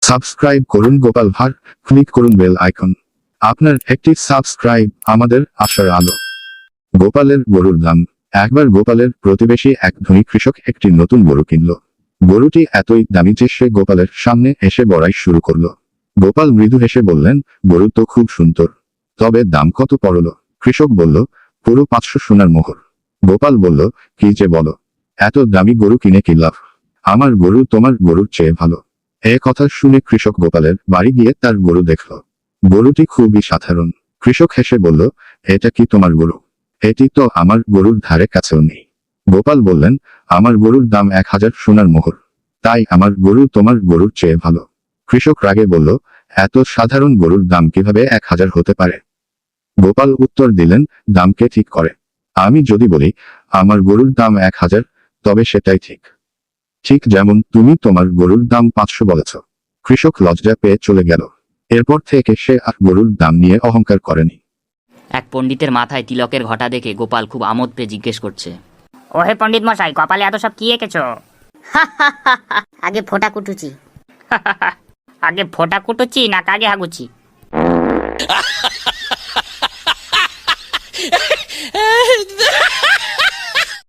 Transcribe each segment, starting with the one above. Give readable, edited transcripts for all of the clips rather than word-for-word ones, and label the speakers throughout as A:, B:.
A: Subscribe করুন Gopal Bhar, click করুন bell icon. আপনার একটি সাবস্ক্রাইব আমাদের আশার আলো। গোপালের গরুর দাম। একবার গোপালের প্রতিবেশী এক ধনী কৃষক একটি নতুন গরু কিনল। গরুটি এতই দামি যে সে গোপালের সামনে এসে বড়াই শুরু করলো। গোপাল মৃদু হেসে বললেন, গরু তো খুব সুন্দর, তবে দাম কত পড়ল? কৃষক বলল, পুরো 500 সোনার মোহর। গোপাল বলল, কি যে বলো, এত দামি গরু কিনে কি লাভ? আমার গরু তোমার গরুর চেয়ে ভালো। এ কথা শুনে কৃষক গোপালের বাড়ি গিয়ে তার গরু দেখল। গরুটি খুবই সাধারণ। কৃষক হেসে বলল, এটা কি তোমার গরু? এটি তো আমার গরুর ধারে কাছেও নেই। গোপাল বললেন, আমার গরুর দাম 1000 সোনার মোহর, তাই আমার গরু তোমার গরুর চেয়ে ভালো। কৃষক রাগে বলল, এত সাধারণ গরুর দাম কিভাবে 1000 হতে পারে? গোপাল উত্তর দিলেন, দামকে ঠিক করে। আমি যদি বলি আমার গরুর দাম 1000, তবে সেটাই ঠিক, ঠিক যেমন তুমি তোমার গরুর দাম 500 বলেছ। কৃষক লজ্জা পেয়ে চলে গেল। এরপর থেকে সে আর গরুর দাম নিয়ে অহংকার করেনি।
B: এক পণ্ডিতের মাথায় তিলকের ঘটা দেখে গোপাল খুব আমোদ পেয়ে জিজ্ঞেস করছে,
C: ওহে পণ্ডিত মশাই, কপালে এত সব কি এঁকেছো?
D: আগে ফোঁটা কুটুচি।
C: আগে ফোঁটা কুটুচি না কাগে হাগুচি?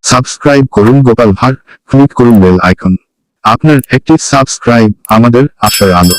A: সাবস্ক্রাইব করুন গোপাল ভাঁড়, ক্লিক করুন বেল আইকন। আপনার একটি সাবস্ক্রাইব আমাদের আশার আলো।